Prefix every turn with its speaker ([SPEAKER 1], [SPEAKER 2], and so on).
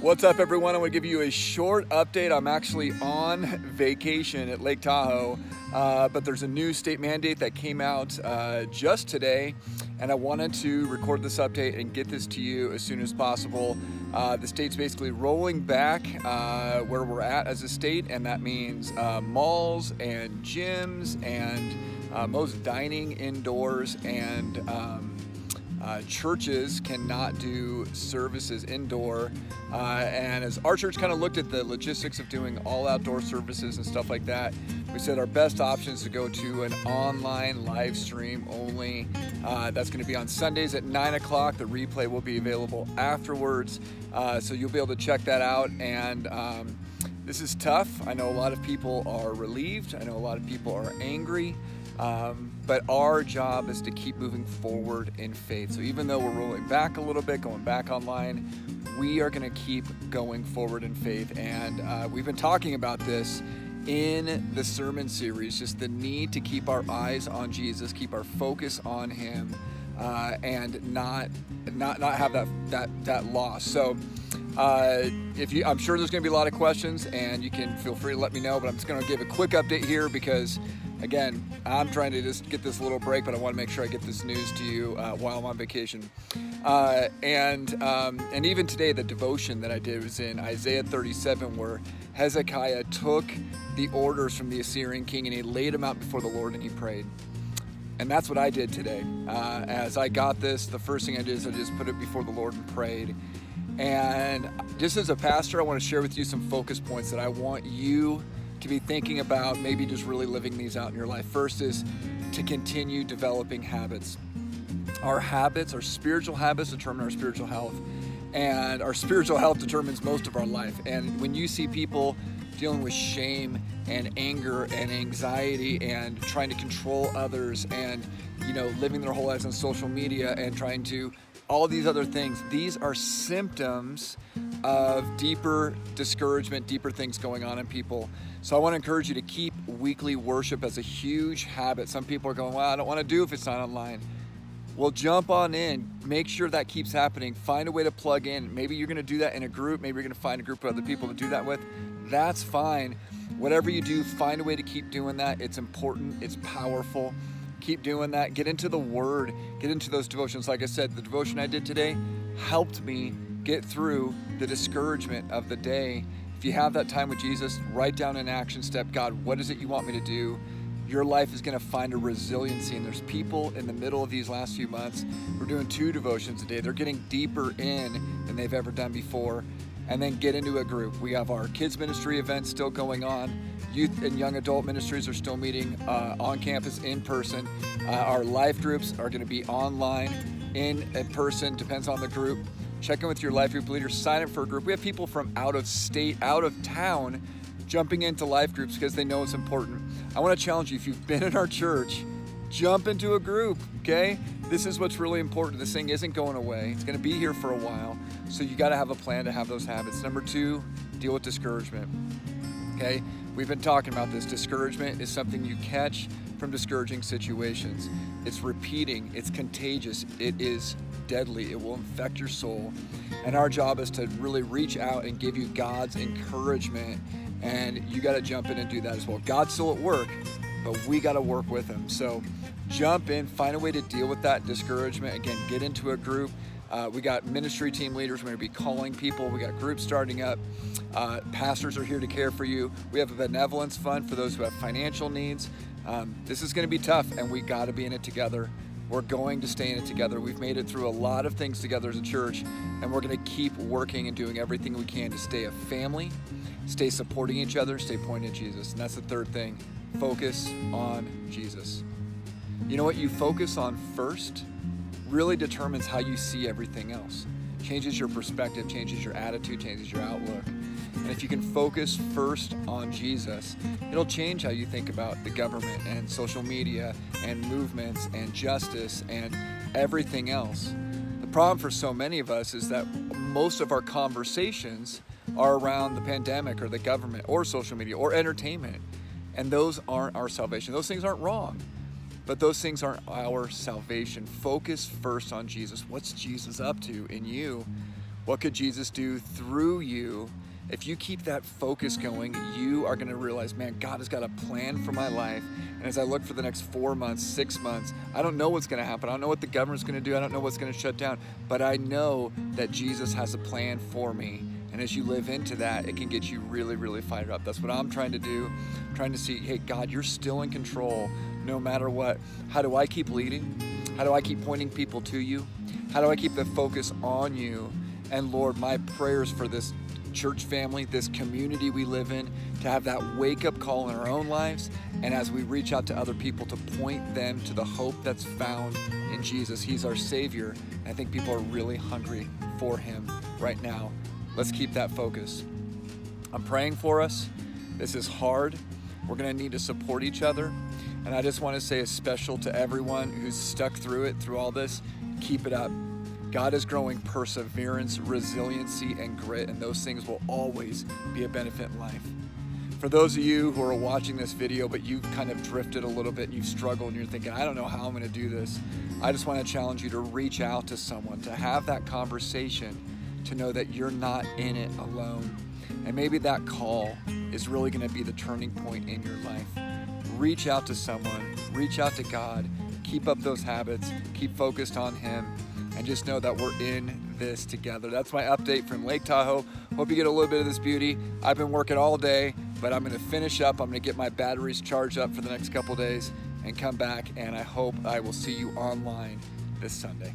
[SPEAKER 1] What's up, everyone? I want to give you a short update. I'm actually on vacation at Lake Tahoe, but there's a new state mandate that came out just today, and I wanted to record this update and get this to you as soon as possible. The state's basically rolling back where we're at as a state, and that means malls and gyms and most dining indoors, and churches cannot do services indoor. And as our church kind of looked at the logistics of doing all outdoor services and stuff like that, we said our best option is to go to an online live stream only. That's going to be on Sundays at 9 o'clock. The replay will be available afterwards, so you'll be able to check that out. And this is tough. I know a lot of people are relieved. I know a lot of people are angry. But our job is to keep moving forward in faith. So even though we're rolling back a little bit, going back online, we are going to keep going forward in faith. And we've been talking about this in the sermon series, just the need to keep our eyes on Jesus, keep our focus on Him, and not have that loss. So I'm sure there's going to be a lot of questions, and you can feel free to let me know. But I'm just going to give a quick update here because, again, I'm trying to just get this little break, but I want to make sure I get this news to you while I'm on vacation. And even today, the devotion that I did was in Isaiah 37, where Hezekiah took the orders from the Assyrian king and he laid them out before the Lord and he prayed. And that's what I did today. As I got this, the first thing I did is I just put it before the Lord and prayed. And just as a pastor, I want to share with you some focus points that I want you to be thinking about, maybe just really living these out in your life. First is to continue developing habits. Our habits, our spiritual habits, determine our spiritual health, and our spiritual health determines most of our life. And when you see people dealing with shame and anger and anxiety and trying to control others and, living their whole lives on social media and trying to all these other things, these are symptoms of deeper discouragement, deeper things going on in people. So I want to encourage you to keep weekly worship as a huge habit. Some people are going, well, I don't want to do if it's not online. Well, jump on in. Make sure that keeps happening. Find a way to plug in. Maybe you're going to do that in a group. Maybe you're going to find a group of other people to do that with. That's fine. Whatever you do, find a way to keep doing that. It's important. It's powerful. Keep doing that. Get into the Word. Get into those devotions. Like I said, the devotion I did today helped me get through the discouragement of the day. If you have that time with Jesus, write down an action step. God, what is it you want me to do? Your life is going to find a resiliency. And there's people in the middle of these last few months. We're doing 2 devotions a day. They're getting deeper in than they've ever done before. And then get into a group. We have our kids ministry events still going on. Youth and young adult ministries are still meeting on campus in person. Our life groups are going to be online, in person, depends on the group. Check in with your life group leader, sign up for a group. We have people from out of state, out of town, jumping into life groups because they know it's important. I want to challenge you, if you've been in our church, jump into a group, okay? This is what's really important. This thing isn't going away. It's going to be here for a while. So you got to have a plan to have those habits. Number 2, deal with discouragement, okay? We've been talking about this. Discouragement is something you catch from discouraging situations. It's repeating. It's contagious. It is deadly. It will infect your soul. And our job is to really reach out and give you God's encouragement. And you got to jump in and do that as well. God's still at work, but we got to work with Him. So jump in, find a way to deal with that discouragement. Again, get into a group. We got ministry team leaders. We're going to be calling people. We got groups starting up. Pastors are here to care for you. We have a benevolence fund for those who have financial needs. This is going to be tough, and we got to be in it together. We're going to stay in it together. We've made it through a lot of things together as a church, and we're going to keep working and doing everything we can to stay a family, stay supporting each other, stay pointing at Jesus. And that's the third thing. Focus on Jesus. You know what you focus on first really determines how you see everything else. Changes your perspective, changes your attitude, changes your outlook. And if you can focus first on Jesus, it'll change how you think about the government and social media and movements and justice and everything else. The problem for so many of us is that most of our conversations are around the pandemic or the government or social media or entertainment. And those aren't our salvation. Those things aren't wrong, but those things aren't our salvation. Focus first on Jesus. What's Jesus up to in you? What could Jesus do through you? If you keep that focus going, you are going to realize, man, God has got a plan for my life. And as I look for the next 4 months, 6 months, I don't know what's going to happen. I don't know what the government's going to do. I don't know what's going to shut down. But I know that Jesus has a plan for me. And as you live into that, it can get you really, really fired up. That's what I'm trying to do. I'm trying to see, hey, God, you're still in control no matter what. How do I keep leading? How do I keep pointing people to you? How do I keep the focus on you? And Lord, my prayers for this church family, this community we live in, to have that wake-up call in our own lives, and as we reach out to other people, to point them to the hope that's found in Jesus. He's our Savior. I think people are really hungry for Him right now. Let's keep that focus. I'm praying for us. This is hard. We're going to need to support each other. And I just want to say a special to everyone who's stuck through it, through all this, keep it up. God is growing perseverance, resiliency, and grit, and those things will always be a benefit in life. For those of you who are watching this video, but you've kind of drifted a little bit and you've struggled and you're thinking, I don't know how I'm going to do this, I just want to challenge you to reach out to someone, to have that conversation, to know that you're not in it alone. And maybe that call is really going to be the turning point in your life. Reach out to someone, reach out to God, keep up those habits, keep focused on Him, and just know that we're in this together. That's my update from Lake Tahoe. Hope you get a little bit of this beauty. I've been working all day, but I'm going to finish up. I'm going to get my batteries charged up for the next couple days and come back, and I hope I will see you online this Sunday.